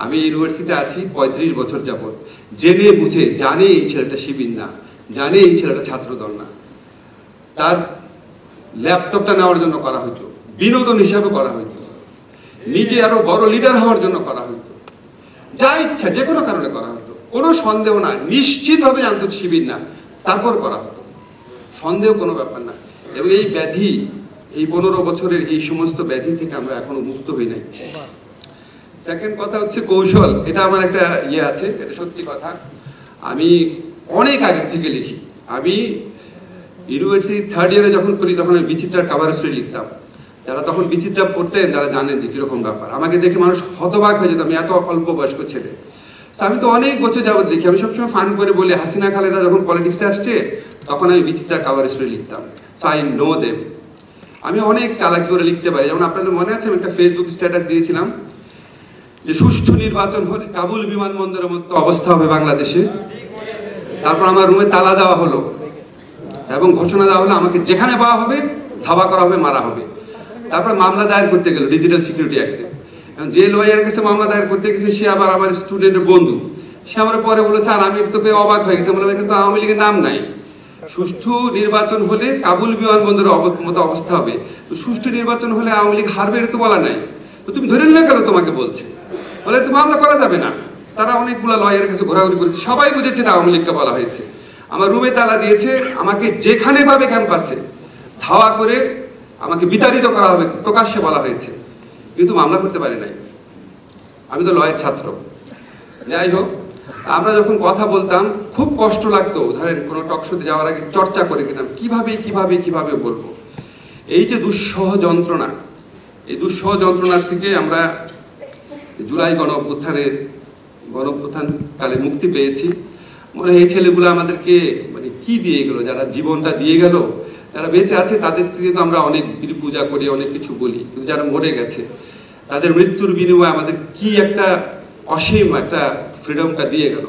আমি ইউনিভার্সিটিতে আছি ৩৫ বছর যাবৎ, জেনে বুঝে জানে এই ছেলেটা শিবির না, জানে এই ছেলেটা ছাত্রদল না, তার ল্যাপটপটা নেওয়ার জন্য করা হইতো, বিনোদন হিসাবে করা হইতো, নিজে আরো বড় লিডার হওয়ার জন্য করা হইতো, যা ইচ্ছা যে কোনো কারণে করা হতো, কোনো সন্দেহ না, নিশ্চিতভাবে জানতো শিবির না, তারপর করা হতো, সন্দেহ কোনো ব্যাপার না। এবং এই ব্যাধি, এই 15 বছরের এই সমস্ত ব্যাধি থেকে আমরা এখনো মুক্ত হই নাই। সেকেন্ড কথা হচ্ছে কৌশল, এটা আমার একটা আছে, এটা সত্যি কথা। আমি অনেক আগের থেকে লিখি। আমি ইউনিভার্সিটি 3rd ইয়ারে যখন পড়ি তখন আমি বিচিত্রার কাভার স্টোরি লিখতাম। যারা তখন বিচিত্রা পড়তেন তারা জানেন যে কিরকম ব্যাপার। আমাকে দেখে মানুষ হতবাক হয়ে যেত, আমি এত অল্প বয়স্ক ছেলে। আমি তো অনেক বছর যাবত লিখি। আমি সবসময় ফান করে বলি, হাসিনা খালেদা যখন পলিটিক্সে আসছে তখন আমি বিচিত্রার কাভার স্টোরি লিখতাম। So I know them. আমি অনেক চালাকি করে লিখতে পারি। যেমন আপনাদের মনে আছে আমি একটা ফেসবুক স্ট্যাটাস দিয়েছিলাম যে সুষ্ঠু নির্বাচন হলে কাবুল বিমানবন্দরের মতো অবস্থা হবে বাংলাদেশে। তারপর আমার রুমে তালা দেওয়া হলো এবং ঘোষণা দেওয়া হলো আমাকে যেখানে পাওয়া হবে ধাওয়া করা হবে, মারা হবে। তারপর মামলা দায়ের করতে গেল ডিজিটাল সিকিউরিটি অ্যাক্টে। যে লয়ারের কাছে মামলা দায়ের করতে গেছে সে আবার আমার স্টুডেন্টের বন্ধু। সে আমার পরে বলেছে, আর আমি তো পেয়ে অবাক হয়ে গেছে, বললাম কিন্তু আওয়ামী লীগের নাম নাই। সুষ্ঠু নির্বাচন হলে কাবুল বিমানবন্দরের মতো অবস্থা হবে। তো সুষ্ঠু নির্বাচন হলে আওয়ামী লীগ হারবে এটা তো বলা নাই, তো তুমি ধরে নিলে কেন? তোমাকে বলছে বলে তো মামলা করা যাবে না। তারা অনেকগুলো লয়ারের কাছে ঘোরাঘুরি করেছে, সবাই বুঝেছে না আওয়ামী লীগকে বলা হয়েছে। আমার রুমে তালা দিয়েছে, আমাকে যেখানে পাবে ক্যাম্পাসে ধাওয়া করে আমাকে বিতাড়িত করা হবে প্রকাশ্যে বলা হয়েছে, কিন্তু মামলা করতে পারি নাই। আমি তো লয়ের ছাত্র। যাই হোক, আমরা যখন কথা বলতাম খুব কষ্ট লাগতো। ধরেন কোনো টকশোতে যাওয়ার আগে চর্চা করে গেতাম কিভাবে বলবো। এই যে দুঃসহ যন্ত্রণা, এই দুঃসহ যন্ত্রণার থেকে আমরা জুলাই গণ অভ্যুত্থান কালে মুক্তি পেয়েছি। মনে হয় এই ছেলেগুলো আমাদেরকে মানে কি দিয়ে গেল, যারা জীবনটা দিয়ে গেল, যারা বেঁচে আছে তাদের থেকে তো আমরা অনেক পূজা করি, অনেক কিছু বলি, কিন্তু যারা মরে গেছে তাদের মৃত্যুর বিনিময়ে আমাদের কি একটা অসীম একটা ফ্রিডমটা দিয়ে গেল।